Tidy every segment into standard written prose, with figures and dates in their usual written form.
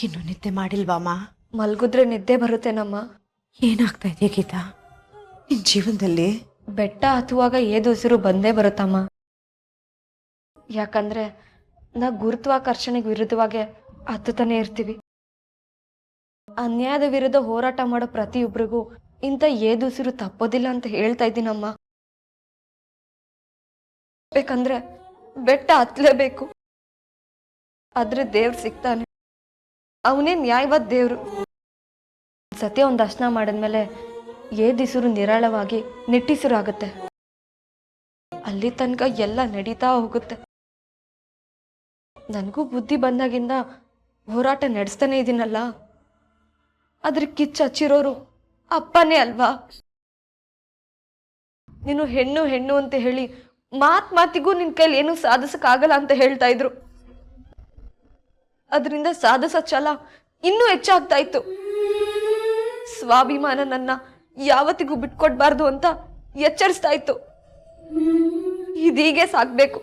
ಇನ್ನು ನಿದ್ದೆ ಮಾಡಿಲ್ವಾಮ್ಮ? ಮಲ್ಗಿದ್ರೆ ನಿದ್ದೆ ಬರುತ್ತೇನಮ್ಮ. ಏನಾಗ್ತಾ ಇದೆಯಾ ಗೀತಾ ನಿನ್ ಜೀವನದಲ್ಲಿ? ಬೆಟ್ಟ ಹತ್ತುವಾಗ ಏದು ಉಸಿರು ಬಂದೇ ಬರುತ್ತಮ್ಮ. ಯಾಕಂದ್ರೆ ನಾ ಗುರುತ್ವಾಕರ್ಷಣೆಗೆ ವಿರುದ್ಧವಾಗಿ ಹತ್ತುತ್ತಾನೆ ಇರ್ತೀವಿ. ಅನ್ಯಾಯದ ವಿರುದ್ಧ ಹೋರಾಟ ಮಾಡೋ ಪ್ರತಿಯೊಬ್ಬರಿಗೂ ಇಂಥ ಏದುಸಿರು ತಪ್ಪೋದಿಲ್ಲ ಅಂತ ಹೇಳ್ತಾ ಇದ್ದೀನಮ್ಮ. ಬೇಕಂದ್ರೆ ಬೆಟ್ಟ ಹತ್ತಲೇಬೇಕು. ಆದ್ರೆ ದೇವ್ರು ಸಿಗ್ತಾನೆ, ಅವನೇ ನ್ಯಾಯವಾದ ದೇವ್ರು. ಸತ್ಯ ಒಂದು ದರ್ಶನ ಮಾಡಿದ್ಮೇಲೆ ಏದಿಸುರು ನಿರಾಳವಾಗಿ ನಿಟ್ಟಿಸುರು ಆಗುತ್ತೆ. ಅಲ್ಲಿ ತನಕ ಎಲ್ಲ ನಡೀತಾ ಹೋಗುತ್ತೆ. ನನಗೂ ಬುದ್ಧಿ ಬಂದಾಗಿಂದ ಹೋರಾಟ ನಡೆಸ್ತಾನೆ ಇದ್ದೀನಲ್ಲ, ಅದ್ರ ಕಿಚ್ಚು ಹಚ್ಚಿರೋರು ಅಪ್ಪನೇ ಅಲ್ವಾ. ನೀನು ಹೆಣ್ಣು ಹೆಣ್ಣು ಅಂತ ಹೇಳಿ ಮಾತಿಗೂ ನಿನ್ ಕೈಲಿ ಏನು ಸಾಧಿಸಕ್ಕಾಗಲ್ಲ ಅಂತ ಹೇಳ್ತಾ ಇದ್ರು. ಅದರಿಂದ ಸಾಧಿಸೋ ಛಲ ಇನ್ನೂ ಹೆಚ್ಚಾಗ್ತಾ ಇತ್ತು. ಸ್ವಾಭಿಮಾನ ನನ್ನ ಯಾವತ್ತಿಗೂ ಬಿಟ್ಕೊಡ್ಬಾರ್ದು ಅಂತ ಎಚ್ಚರಿಸ್ತಾ ಇತ್ತು. ಇದೀಗೆ ಸಾಗ್ಬೇಕು,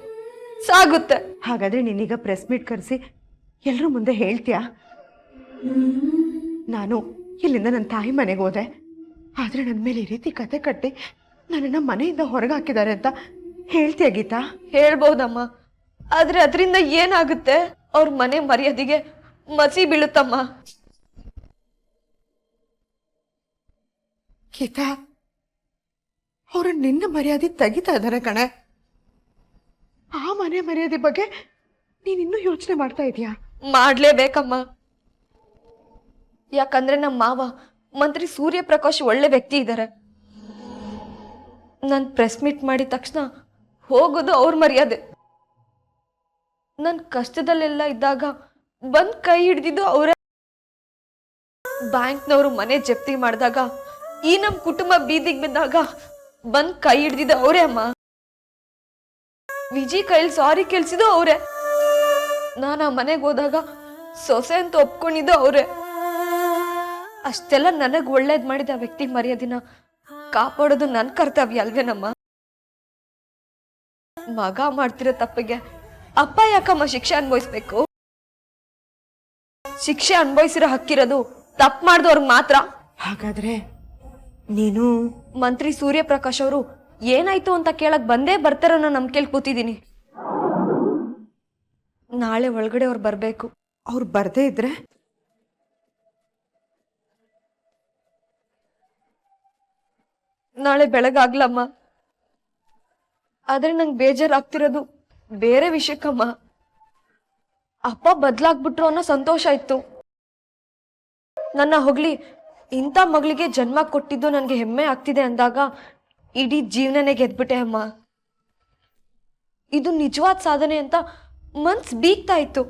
ಸಾಗುತ್ತೆ. ಹಾಗಾದ್ರೆ ನೀನೀಗ ಪ್ರೆಸ್ ಮೀಟ್ ಕರೆಸಿ ಎಲ್ಲರೂ ಮುಂದೆ ಹೇಳ್ತೀಯಾ? ನಾನು ಇಲ್ಲಿಂದ ನನ್ನ ತಾಯಿ ಮನೆಗೆ ಹೋದೆ, ಆದ್ರೆ ನನ್ನ ಮೇಲೆ ಈ ರೀತಿ ಕತೆ ಕಟ್ಟಿ ನನ್ನನ್ನು ಮನೆಯಿಂದ ಹೊರಗೆ ಹಾಕಿದ್ದಾರೆ ಅಂತ ಹೇಳ್ತೀಯ ಗೀತಾ? ಹೇಳ್ಬೋದಮ್ಮ, ಆದ್ರೆ ಅದರಿಂದ ಏನಾಗುತ್ತೆ? ಅವ್ರ ಮನೆ ಮರ್ಯಾದೆಗೆ ಮಸಿ ಬೀಳುತ್ತಮ್ಮ. ಗೀತಾ, ಅವರು ನಿನ್ನ ಮರ್ಯಾದೆ ತೆಗಿತಾ ಇದ್ದಾರೆ ಕಣೆ. ಆ ಮನೆ ಮರ್ಯಾದೆ ಬಗ್ಗೆ ನೀನಿನ್ನೂ ಯೋಚನೆ ಮಾಡ್ತಾ ಇದೀಯಾ? ಮಾಡ್ಲೇಬೇಕಮ್ಮ. ಯಾಕಂದ್ರೆ ನಮ್ಮ ಮಾವ ಮಂತ್ರಿ ಸೂರ್ಯಪ್ರಕಾಶ್ ಒಳ್ಳೆ ವ್ಯಕ್ತಿ ಇದ್ದಾರೆ. ನಾನು ಪ್ರೆಸ್ ಮೀಟ್ ಮಾಡಿದ ತಕ್ಷಣ ಹೋಗೋದು ಅವ್ರ ಮರ್ಯಾದೆ. ನನ್ ಕಷ್ಟದಲ್ಲೆಲ್ಲ ಇದ್ದಾಗ ಬಂದ್ ಕೈ ಹಿಡ್ದಿದ್ದು ಅವರೇ. ಬ್ಯಾಂಕ್ನವರು ಮನೆ ಜಪ್ತಿ ಮಾಡಿದಾಗ, ಈ ನಮ್ ಕುಟುಂಬ ಬೀದಿಗೆ ಬಿದ್ದಾಗ ಬಂದ್ ಕೈ ಹಿಡ್ದಿದ್ದು ಅವರೇ ಅಮ್ಮ. ವಿಜಿ ಕೈಲಿ ಸಾರಿ ಕೇಳಿಸಿದ್ದು ಅವರೇ. ನಾನು ಆ ಮನೆಗೆ ಹೋದಾಗ ಸೊಸೆ ಅಂತ ಒಪ್ಕೊಂಡಿದ್ದು ಅವರೇ. ಅಷ್ಟೆಲ್ಲ ನನಗ್ ಒಳ್ಳೇದ್ ಮಾಡಿದ ವ್ಯಕ್ತಿ ಮರ್ಯಾದಿನ ಕಾಪಾಡೋದು ನನ್ನ ಕರ್ತವ್ಯ ಅಲ್ವೇನಮ್ಮ? ಮಗ ಮಾಡ್ತಿರೋ ತಪ್ಪಿಗೆ ಅಪ್ಪ ಯಾಕಮ್ಮ ಶಿಕ್ಷೆ ಅನ್ಭವಿಸ್ಬೇಕು? ಶಿಕ್ಷೆ ಅನ್ಭವಿಸಿರೋ ಹಕ್ಕಿರೋದು ತಪ್ಪು ಮಾಡಿದವ್ರಿಗೆ ಮಾತ್ರ. ಹಾಗಾದ್ರೆ ನೀನು ಮಂತ್ರಿ ಸೂರ್ಯಪ್ರಕಾಶ್ ಅವರು ಏನಾಯ್ತು ಅಂತ ಕೇಳಕ್ ಬಂದೇ ಬರ್ತಾರೋ ನಾನು ನಂಬಿಕೆಯಲ್ಲಿ ಕೂತಿದ್ದೀನಿ. ನಾಳೆ ಒಳಗಡೆ ಅವ್ರು ಬರ್ಬೇಕು. ಅವ್ರು ಬರ್ದೇ ಇದ್ರೆ? ನಾಳೆ ಬೆಳಗಾಗ್ಲಮ್ಮ. ಆದ್ರೆ ನಂಗೆ ಬೇಜಾರಾಗ್ತಿರೋದು ಬೇರೆ ವಿಷಯಕ್ಕಮ್ಮ. ಅಪ್ಪ ಬದ್ಲಾಗ್ಬಿಟ್ರು ಅನ್ನೋ ಸಂತೋಷ ಇತ್ತು. ನನ್ನ ಹೊಗಳಿ ಇಂಥ ಮಗಳಿಗೆ ಜನ್ಮ ಕೊಟ್ಟಿದ್ದು ನನಗೆ ಹೆಮ್ಮೆ ಆಗ್ತಿದೆ ಅಂದಾಗ ಇಡೀ ಜೀವನನೇ ಗೆದ್ಬಿಟ್ಟೆ ಅಮ್ಮ. ಇದು ನಿಜವಾದ ಸಾಧನೆ ಅಂತ ಮನ್ಸ್ ಬೀಗ್ತಾ ಇತ್ತು.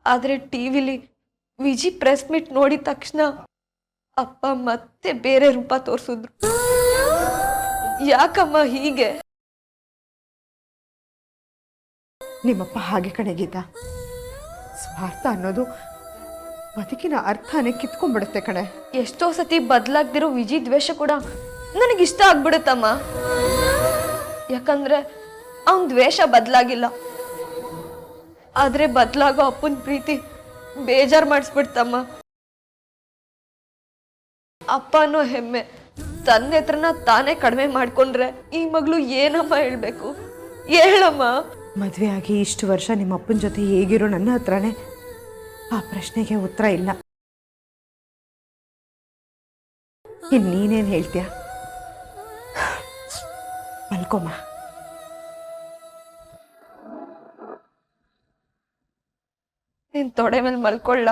ಆದ್ರೆ ಟಿವಿಲಿ ವಿಜಿ ಪ್ರೆಸ್ ಮೀಟ್ ನೋಡಿದ ತಕ್ಷಣ ಅಪ್ಪ ಮತ್ತೆ ಬೇರೆ ರೂಪ ತೋರಿಸಿದ್ರು. ಯಾಕಮ್ಮ ಹೀಗೆ? ನಿಮ್ಮಪ್ಪ ಹಾಗೆ ಕಣೆ ಗೀತಾ. ಸ್ವಾರ್ಥ ಅನ್ನೋದು ಬದುಕಿನ ಅರ್ಥನೇ ಕಿತ್ಕೊಂಡ್ಬಿಡುತ್ತೆ ಕಣೆ. ಎಷ್ಟೋ ಸತಿ ಬದಲಾಗ್ದಿರೋ ವಿಜಿ ದ್ವೇಷ ಕೂಡ ನನಗಿಷ್ಟ ಆಗ್ಬಿಡುತ್ತಮ್ಮ. ಯಾಕಂದ್ರೆ ಅವನ್ ದ್ವೇಷ ಬದಲಾಗಿಲ್ಲ, ಆದ್ರೆ ಬದಲಾಗೋ ಅಪ್ಪನ ಪ್ರೀತಿ ಬೇಜಾರು ಮಾಡಿಸ್ಬಿಡ್ತಮ್ಮ. ಅಪ್ಪ ಅನ್ನೋ ಹೆಮ್ಮೆ ತನ್ನ ಹೆತ್ರನ ತಾನೇ ಕಡಿಮೆ ಮಾಡ್ಕೊಂಡ್ರೆ ಈ ಮಗಳು ಏನಮ್ಮ ಹೇಳ್ಬೇಕು? ಹೇಳಮ್ಮ. ಮದುವೆ ಆಗಿ ಇಷ್ಟು ವರ್ಷ ನಿಮ್ಮ ಅಪ್ಪನ ಜೊತೆ ಹೇಗಿರೋ ನನ್ನ ಹತ್ರನೇ ಆ ಪ್ರಶ್ನೆಗೆ ಉತ್ತರ ಇಲ್ಲ. ಇನ್ನು ನೀನೇನು ಹೇಳ್ತೀಯ? ಮಲ್ಕೊಮ್ಮ. ನಿನ್ ತೊಡೆ ಮೇಲೆ ಮಲ್ಕೊಳ್ಳ.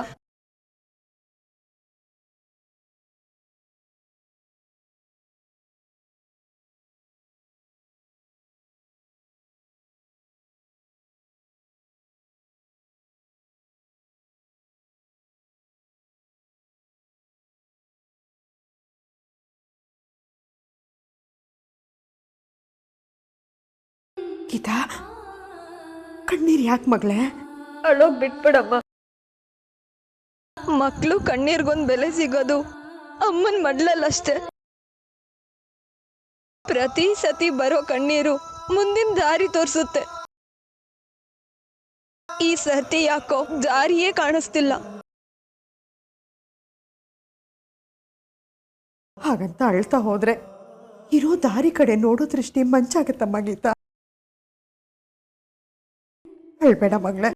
ಗೀತಾ, ಕಣ್ಣೀರು ಯಾಕೆ ಮಗಳೇ? ಅಳೋಗ್ ಬಿಟ್ಬಿಡಮ್ಮ. ಮಕ್ಳು ಕಣ್ಣೀರ್ಗೊಂದು ಬೆಲೆ ಸಿಗೋದು ಅಮ್ಮನ ಮಡ್ಲಲ್ಲಷ್ಟೇ. ಪ್ರತಿ ಸತಿ ಬರೋ ಕಣ್ಣೀರು ಮುಂದಿನ ದಾರಿ ತೋರಿಸುತ್ತೆ. ಈ ಸರ್ತಿ ಯಾಕೋ ದಾರಿಯೇ ಕಾಣಿಸ್ತಿಲ್ಲ. ಹಾಗಂತ ಅಳ್ತಾ ಹೋದ್ರೆ ಇರೋ ದಾರಿ ಕಡೆ ನೋಡೋ ದೃಷ್ಟಿ ಮಂಚಾಗತ್ತಮ್ಮ ಗೀತಾ. ಅಳ್ಬೇಡ ಮಗಳೇ.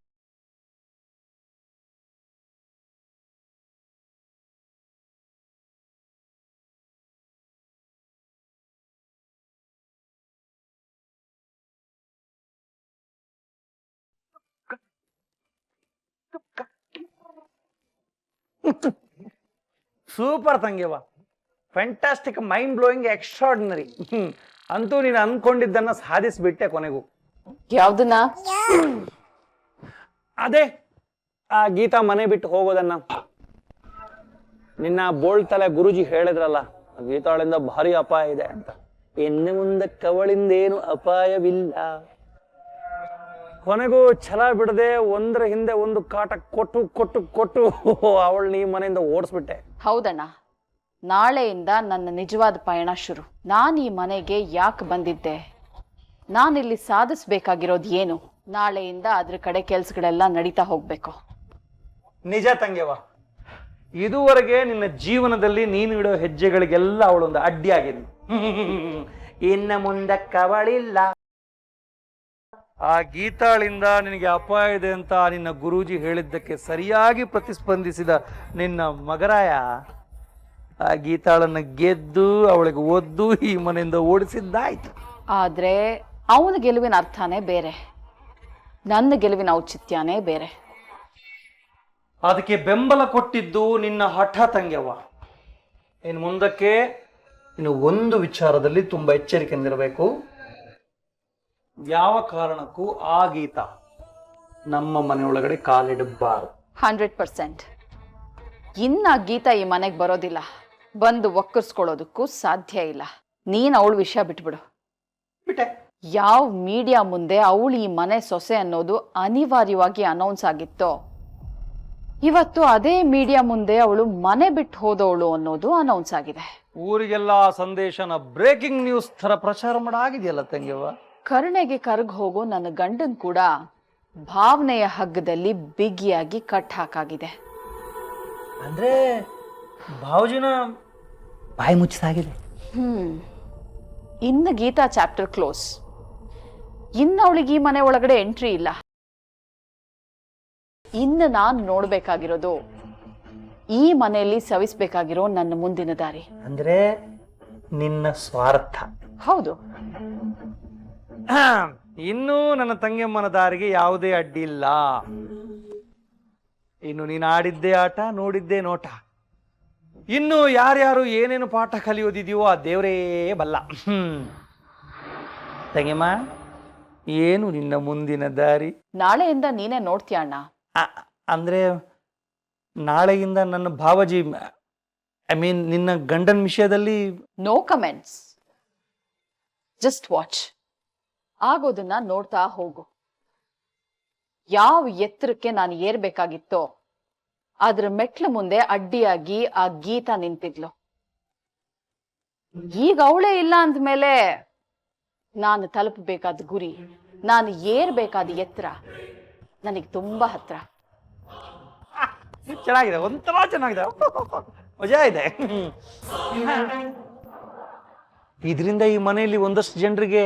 ಸೂಪರ್ ತಂಗಿಯವ್ವ, ಫ್ಯಾಂಟಾಸ್ಟಿಕ್, ಮೈಂಡ್ ಬ್ಲೋಯಿಂಗ್, ಎಕ್ಸ್ಟ್ರಾರ್ಡಿನರಿ. ಅಂತೂ ನೀನು ಅಂದ್ಕೊಂಡಿದ್ದನ್ನ ಸಾಧಿಸ್ಬಿಟ್ಟೆ ಕೊನೆಗೂ. ಯಾವ್ದನ್ನ? ಅದೇ ಆ ಗೀತಾ ಮನೆ ಬಿಟ್ಟು ಹೋಗೋದನ್ನ. ನಿನ್ನ ಬೋಳ್ತಲೆ ಗುರುಜಿ ಹೇಳಿದ್ರಲ್ಲ, ಗೀತಾಳಿಂದ ಭಾರಿ ಅಪಾಯ ಇದೆ ಅಂತ. ಇನ್ನು ಮುಂದಕ್ಕೆ ಅವಳಿಂದೇನು ಅಪಾಯವಿಲ್ಲ. ಕೊನೆಗೂ ಛಲ ಬಿಡದೆ ಒಂದರ ಹಿಂದೆ ಒಂದು ಕಾಟ ಕೊಟ್ಟು ಕೊಟ್ಟು ಕೊಟ್ಟು ಅವಳನ್ನ ಈ ಮನೆಯಿಂದ ಓಡಿಸ್ಬಿಟ್ಟೆ. ಹೌದಣ್ಣ, ನಾಳೆಯಿಂದ ನನ್ನ ನಿಜವಾದ ಪಯಣ ಶುರು. ನಾನು ಈ ಮನೆಗೆ ಯಾಕೆ ಬಂದಿದ್ದೆ, ನಾನಿಲ್ಲಿ ಸಾಧಿಸ್ಬೇಕಾಗಿರೋದು ಏನು, ನಾಳೆಯಿಂದ ಅದ್ರ ಕಡೆ ಕೆಲ್ಸಗಳೆಲ್ಲ ನಡೀತಾ ಹೋಗ್ಬೇಕು. ನಿಜ ತಂಗ್ಯವ, ಇದುವರೆಗೆ ನಿನ್ನ ಜೀವನದಲ್ಲಿ ನೀನು ಇಡೋ ಹೆಜ್ಜೆಗಳಿಗೆಲ್ಲ ಅವಳೊಂದು ಅಡ್ಡಿಯಾಗಿದ್ಲು. ಇನ್ನು ಮುಂದಕ್ಕವಳಿಲ್ಲ. ಆ ಗೀತಾಳಿಂದ ನಿನಗೆ ಅಪಾಯ ಇದೆ ಅಂತ ನಿನ್ನ ಗುರೂಜಿ ಹೇಳಿದ್ದಕ್ಕೆ ಸರಿಯಾಗಿ ಪ್ರತಿಸ್ಪಂದಿಸಿದ ನಿನ್ನ ಮಗರಾಯ ಆ ಗೀತಾಳನ್ನ ಗೆದ್ದು ಅವಳಿಗೆ ಒದ್ದು ಈ ಮನೆಯಿಂದ ಓಡಿಸಿದ್ದಾಯ್ತು. ಆದ್ರೆ ಅವನ ಗೆಲುವಿನ ಅರ್ಥನೇ ಬೇರೆ, ನನ್ನ ಗೆಲುವಿನ ಔಚಿತ್ಯನೇ ಬೇರೆ. ಅದಕ್ಕೆ ಬೆಂಬಲ ಕೊಟ್ಟಿದ್ದು ನಿನ್ನ ಹಠ ತಂಗ್ಯವ್ವ. ಇನ್ನು ಮುಂದಕ್ಕೆ ಇನ್ನು ಒಂದು ವಿಚಾರದಲ್ಲಿ ತುಂಬಾ ಎಚ್ಚರಿಕೆಯಿಂದಿರಬೇಕು. ಯಾವ ಕಾರಣಕ್ಕೂ ಆ ಗೀತಾ ನಮ್ಮ ಮನೆಯೊಳಗಡೆ ಕಾಲಿಡಬಾರದು. 100%. ಇನ್ನ ಗೀತಾ ಈ ಮನೆಗೆ ಬರೋದಿಲ್ಲ, ಬಂದು ಒಕ್ಕರ್ಸ್ಕೊಳ್ಳೋದಕ್ಕೂ ಸಾಧ್ಯ ಇಲ್ಲ. ನೀನ್ ಅವಳ ವಿಷಯ ಬಿಟ್ಬಿಡು. ಬಿಟ್ಟೆ. ಯಾವ ಮೀಡಿಯಾ ಮುಂದೆ ಅವಳು ಈ ಮನೆ ಸೊಸೆ ಅನ್ನೋದು ಅನಿವಾರ್ಯವಾಗಿ ಅನೌನ್ಸ್ ಆಗಿತ್ತೋ, ಇವತ್ತು ಅದೇ ಮೀಡಿಯಾ ಮುಂದೆ ಅವಳು ಮನೆ ಬಿಟ್ಟು ಹೋದವಳು ಅನ್ನೋದು ಅನೌನ್ಸ್ ಆಗಿದೆ. ಊರಿಗೆಲ್ಲ ಸಂದೇಶನ ಬ್ರೇಕಿಂಗ್ ನ್ಯೂಸ್ ತರ ಪ್ರಚಾರ ಮಾಡಾಗಿದೆಯಲ್ಲ ತಂಗಿಯವ್ವ. ಕರುಣೆಗೆ ಕರಗ್ ಹೋಗೋ ನನ್ನ ಗಂಡನ್ ಕೂಡ ಭಾವನೆಯ ಹಗ್ಗದಲ್ಲಿ ಬಿಗಿಯಾಗಿ ಕಟ್ ಹಾಕಾಗಿದೆ. ಅಂದ್ರೆ ಭಾವಜಿನ ಬಾಯಿ ಮುಚ್ಚಾಗಿದೆ. ಇನ್ನು ಗೀತಾ ಚಾಪ್ಟರ್ ಕ್ಲೋಸ್. ಇನ್ನು ಅವಳಿಗೆ ಈ ಮನೆ ಒಳಗಡೆ ಎಂಟ್ರಿ ಇಲ್ಲ. ಇನ್ನು ನಾನು ನೋಡ್ಬೇಕಾಗಿರೋದು ಈ ಮನೆಯಲ್ಲಿ ಸವಿಸ್ಬೇಕಾಗಿರೋ ನನ್ನ ಮುಂದಿನ ದಾರಿ. ಅಂದ್ರೆ ನಿನ್ನ ಸ್ವಾರ್ಥ. ಹೌದು. ಇನ್ನೂ ನನ್ನ ತಂಗಿಯಮ್ಮನ ದಾರಿಗೆ ಯಾವುದೇ ಅಡ್ಡಿ ಇಲ್ಲ. ಇನ್ನು ನೀನು ಆಡಿದ್ದೇ ಆಟ, ನೋಡಿದ್ದೇ ನೋಟ. ಇನ್ನು ಯಾರ್ಯಾರು ಏನೇನು ಪಾಠ ಕಲಿಯೋದಿದೆಯೋ ಆ ದೇವರೇ ಬಲ್ಲ. ತಂಗಿಯಮ್ಮ, ಏನು ನಿನ್ನ ಮುಂದಿನ ದಾರಿ? ನಾಳೆಯಿಂದ ನೀನೇ ನೋಡ್ತೀಯ ಅಣ್ಣ. ಅಂದ್ರೆ ನಾಳೆಯಿಂದ ನನ್ನ ಭಾವಜಿ, ಐ ಮೀನ್ ನಿನ್ನ ಗಂಡನ ವಿಷಯದಲ್ಲಿ ನೋ ಕಮೆಂಟ್ಸ್, ಜಸ್ಟ್ ವಾಚ್. ಆಗೋದನ್ನ ನೋಡ್ತಾ ಹೋಗು. ಯಾವ ಎತ್ತರಕ್ಕೆ ನಾನು ಏರ್ಬೇಕಾಗಿತ್ತೋ ಅದ್ರ ಮೆಟ್ಲ ಮುಂದೆ ಅಡ್ಡಿಯಾಗಿ ಆ ಗೀತಾ ನಿಂತಿದ್ಲು. ಈಗ ಅವಳೇ ಇಲ್ಲ ಅಂದ್ಮೇಲೆ ನಾನು ತಲುಪಬೇಕಾದ ಗುರಿ, ನಾನು ಏರ್ಬೇಕಾದ ಎತ್ತರ ನನಗೆ ತುಂಬಾ ಹತ್ರ. ಚೆನ್ನಾಗಿದೆ, ಒಂಥರ ಚೆನ್ನಾಗಿದೆ, ಮಜಾ ಇದೆ. ಇದರಿಂದ ಈ ಮನೆಯಲ್ಲಿ ಒಂದಷ್ಟು ಜನರಿಗೆ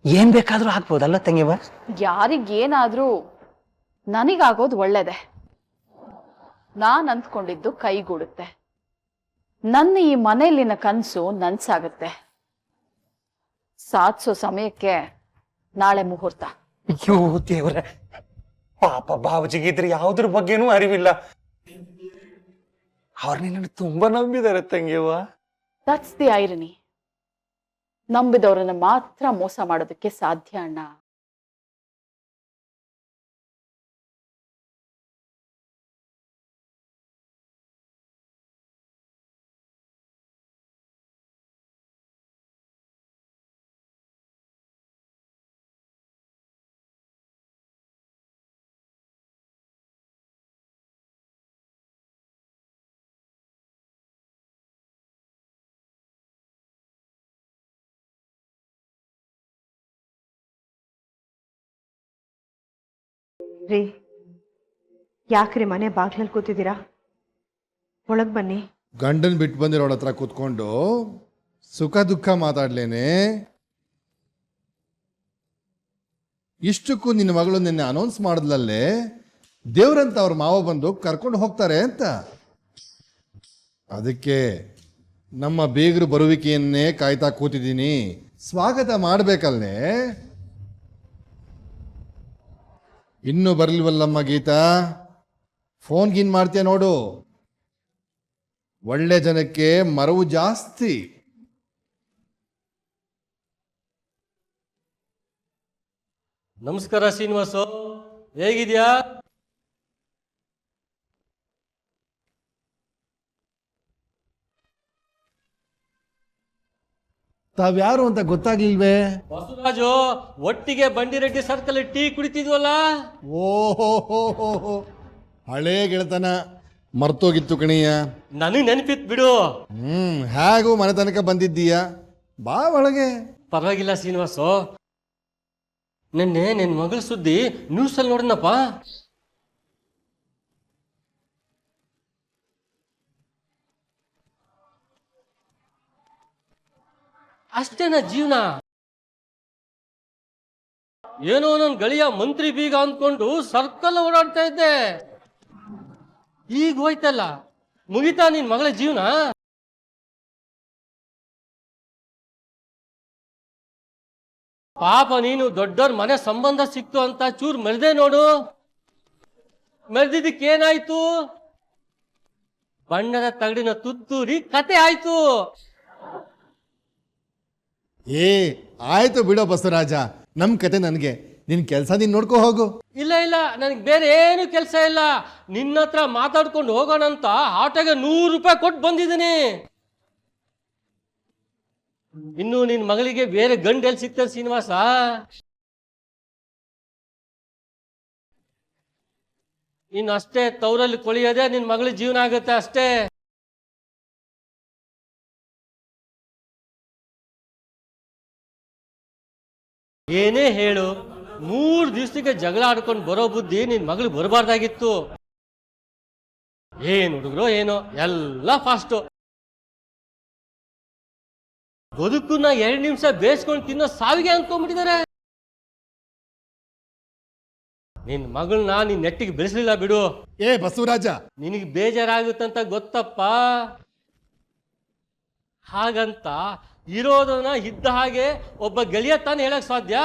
ಏನ್ ಬೇಕಾದ್ರೂ ಹಾಕ್ಬೋದಲ್ಲ ತಂಗಿವ? ಯಾರಿಗೇನಾದ್ರೂ ನನಗಾಗೋದು ಒಳ್ಳೇದೆ. ನಾನ್ ಅಂದ್ಕೊಂಡಿದ್ದು ಕೈಗೂಡುತ್ತೆ. ನನ್ನ ಈ ಮನೆಯಲ್ಲಿನ ಕನಸು ನನ್ಸಾಗುತ್ತೆ. ಸಾಧಿಸೋ ಸಮಯಕ್ಕೆ ನಾಳೆ ಮುಹೂರ್ತ. ಅಯ್ಯೋ ದೇವ್ರೆ, ಪಾಪ ಬಾಬುಜಿಗಿದ್ರೆ ಯಾವುದ್ರ ಬಗ್ಗೆನೂ ಅರಿವಿಲ್ಲ. ಅವ್ರು ನಿನ್ನನ್ನು ತುಂಬಾ ನಂಬಿದ್ದಾರೆ ತಂಗಿಯವ್ವ. That's the irony. ನಂಬಿದವರನ್ನ ಮಾತ್ರ ಮೋಸ ಮಾಡೋದಕ್ಕೆ ಸಾಧ್ಯ ಅಣ್ಣ. ರೀ, ಯಾಕ್ರಿ ಮನೆ ಬಾಗ್ಲಲ್ಲಿ ಕೂತಿದ್ದೀರಾ? ಒಳಗೆ ಬನ್ನಿ. ಗಂಡನ್ ಬಿಟ್ಟು ಬಂದಿರೋಳ ಹತ್ರ ಕೂತ್ಕೊಂಡು ಸುಖ ದುಃಖ ಮಾತಾಡ್ಲೇನೆ. ಇಷ್ಟಕ್ಕೂ ನಿನ್ನ ಮಗಳು ನಿನ್ನೆ ಅನೌನ್ಸ್ ಮಾಡಿದ್ಲಲ್ಲೇ ದೇವ್ರಂತ ಅವ್ರ ಮಾವ ಬಂದು ಕರ್ಕೊಂಡು ಹೋಗ್ತಾರೆ ಅಂತ. ಅದಕ್ಕೆ ನಮ್ಮ ಬೀಗರು ಬರುವಿಕೆಯನ್ನೇ ಕಾಯ್ತಾ ಕೂತಿದ್ದೀನಿ. ಸ್ವಾಗತ ಮಾಡ್ಬೇಕಲ್ಲೇ. ಇನ್ನೂ ಬರ್ಲಿಲ್ವಲ್ಲಮ್ಮ ಗೀತಾ? ಫೋನ್ ಗೀನ್ ಮಾಡ್ತೀಯ ನೋಡು. ಒಳ್ಳೆ ಜನಕ್ಕೆ ಮರವು ಜಾಸ್ತಿ. ನಮಸ್ಕಾರ ಶ್ರೀನಿವಾಸು, ಹೇಗಿದ್ಯಾ? ತಾವ್ಯಾರು ಅಂತ ಗೊತ್ತಾಗ್ಲಿಲ್ವೇ? ಬಸವರಾಜು, ಒಟ್ಟಿಗೆ ಬಂಡಿರೆಡ್ಡಿ ಸರ್ಕಲ್ ಟೀ ಕುಡಿತಿದ್ವಲ್ಲ. ಓಹೋ, ಹಳೇ ಗೆಳತನ ಮರ್ತೋಗಿತ್ತು ಕಣೀಯ. ನನಗೆ ನೆನಪಿತ್ ಬಿಡು. ಹೇಗೂ ಮನೆ ತನಕ ಬಂದಿದ್ದೀಯ, ಬಾ ಒಳಗೆ. ಪರವಾಗಿಲ್ಲ ಶ್ರೀನಿವಾಸು, ನಿನ್ನೆ ನಿನ್ನ ಮಗಳ ಸುದ್ದಿ ನ್ಯೂಸಲ್ಲಿ ನೋಡಿನಪ್ಪ. ಅಷ್ಟೇನ ಜೀವನ? ಏನೋ ನನ್ನ ಗಳಿಯ ಮಂತ್ರಿ ಬೀಗ ಅಂದ್ಕೊಂಡು ಸರ್ಕಲ್ ಓಡಾಡ್ತಾ ಇದ್ದೆ. ಈಗ ಹೋಯ್ತಲ್ಲ, ಮುಗಿತಾ ನಿನ್ ಮಗಳ ಜೀವನ? ಪಾಪ ನೀನು ದೊಡ್ಡವ್ರ ಮನೆ ಸಂಬಂಧ ಸಿಕ್ತು ಅಂತ ಚೂರ್ ಮೆರೆದೆ ನೋಡು. ಮೆರೆದಿದ್ದಕ್ಕೇನಾಯ್ತು? ಬಣ್ಣದ ತಗಡಿನ ತುತ್ತೂರಿ ಕತೆ ಆಯ್ತು. ಆಯ್ತು ಬಿಡೋ ಬಸವರಾಜ, ನಮ್ ಕತೆ ನನ್ಗೆ, ನಿನ್ ಕೆಲ್ಸ ನೀನ್ ನೋಡ್ಕೋ ಹೋಗು. ಇಲ್ಲ, ನನಗೆ ಬೇರೆ ಏನು ಕೆಲಸ ಇಲ್ಲ. ನಿನ್ನ ಹತ್ರ ಮಾತಾಡ್ಕೊಂಡು ಹೋಗೋಣ ಅಂತ ಆಟೋಗೆ 100 ರೂಪಾಯಿ ಕೊಟ್ಟು ಬಂದಿದ್ದೀನಿ. ಇನ್ನು ನಿನ್ ಮಗಳಿಗೆ ಬೇರೆ ಗಂಡು ಎಲ್ಲಿ ಸಿಗ್ತಾರೆ ಶ್ರೀನಿವಾಸ? ಇನ್ನು ಅಷ್ಟೇ ತವರಲ್ಲಿ ಕೊಳಿಯೋದೇ ನಿನ್ ಮಗಳ ಜೀವನ ಆಗುತ್ತೆ ಅಷ್ಟೇ. ಏನೇ ಹೇಳು, 3 ದಿವಸಕ್ಕೆ ಜಗಳ ಆಡ್ಕೊಂಡು ಬರೋ ಬುದ್ಧಿ ನಿನ್ ಮಗಳು ಬರಬಾರ್ದಾಗಿತ್ತು. ಏನ್ ಹುಡುಗರು ಏನೋ, ಎಲ್ಲ ಫಾಸ್ಟು. ಬದುಕನ್ನ 2 ನಿಮಿಷ ಬೇಯಿಸ್ಕೊಂಡು ತಿನ್ನೋ ಸಾವಿಗೆ ಅನ್ಕೊಂಡ್ಬಿಟ್ಟಿದ್ದಾರೆ. ನಿನ್ ಮಗಳನ್ನ ನೀನ್ ನೆಟ್ಟಿಗೆ ಬೆಳೆಸಲಿಲ್ಲ ಬಿಡು. ಬಸವರಾಜ, ನಿನಗೆ ಬೇಜಾರಾಗುತ್ತಂತ ಗೊತ್ತಪ್ಪ. ಹಾಗಂತ ಇರೋದನ್ನ ಇದ್ದ ಹಾಗೆ ಒಬ್ಬ ಗೆಳೆಯ ತಾನು ಹೇಳಕ್ ಸಾಧ್ಯ?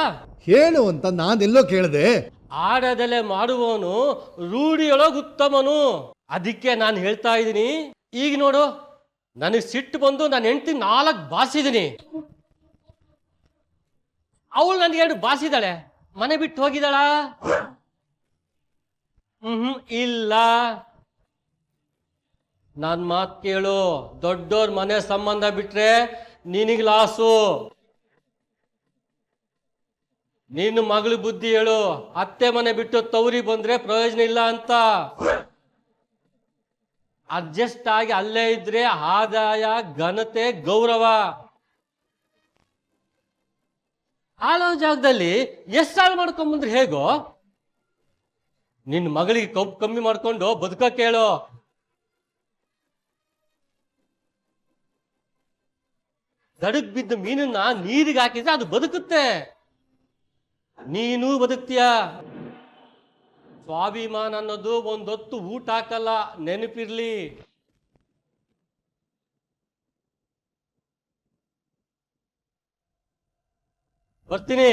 ಹೇಳು ಅಂತ ನಾನೆಲ್ಲೋ ಕೇಳಿದೆ. ಆಡದಲೆ ಮಾಡುವವನು ರೂಢಿಯೊಳಗೆ ಉತ್ತಮನು. ಅದಕ್ಕೆ ನಾನು ಹೇಳ್ತಾ ಇದ್ದೀನಿ. ಈಗ ನೋಡು, ನನಗೆ ಸಿಟ್ಟು ಬಂದು ನಾನು ಹೆಂಡತಿ 4 ಬಾಸಿದ್ದೀನಿ. ಅವಳು ನನಗೆ 2 ಬಾಸಿದಾಳೆ. ಮನೆ ಬಿಟ್ಟು ಹೋಗಿದ್ದಾಳ? ಇಲ್ಲ. ನನ್ನ ಮಾತು ಕೇಳು, ದೊಡ್ಡೋರ್ ಮನೆ ಸಂಬಂಧ ಬಿಟ್ರೆ ನಿನಗೆ ಲಾಸು. ನೀನು ಮಗಳು ಬುದ್ಧಿ ಹೇಳು, ಅತ್ತೆ ಮನೆ ಬಿಟ್ಟು ತವರಿ ಬಂದ್ರೆ ಪ್ರಯೋಜನ ಇಲ್ಲ ಅಂತ. ಅಡ್ಜಸ್ಟ್ ಆಗಿ ಅಲ್ಲೇ ಇದ್ರೆ ಆದಾಯ, ಘನತೆ, ಗೌರವ. ಆಳೋ ಜಾಗದಲ್ಲಿ ಎಷ್ಟು ಹಾಳು ಮಾಡ್ಕೊಂಬಂದ್ರೆ ಹೇಗೋ? ನಿನ್ನ ಮಗಳಿಗೆ ಕೊಬ್ಬು ಕಮ್ಮಿ ಮಾಡ್ಕೊಂಡು ಬದುಕಕ್ಕೆ ಹೇಳು. ದಡಕ್ ಬಿದ್ದ ಮೀನನ್ನ ನೀರಿಗೆ ಹಾಕಿದ್ರೆ ಅದು ಬದುಕುತ್ತೆ, ನೀನು ಬದುಕ್ತೀಯ. ಸ್ವಾಭಿಮಾನ ಅನ್ನೋದು ಒಂದೊತ್ತು ಊಟ ಹಾಕಲ್ಲ, ನೆನಪಿರ್ಲಿ. ಬರ್ತೀನಿ.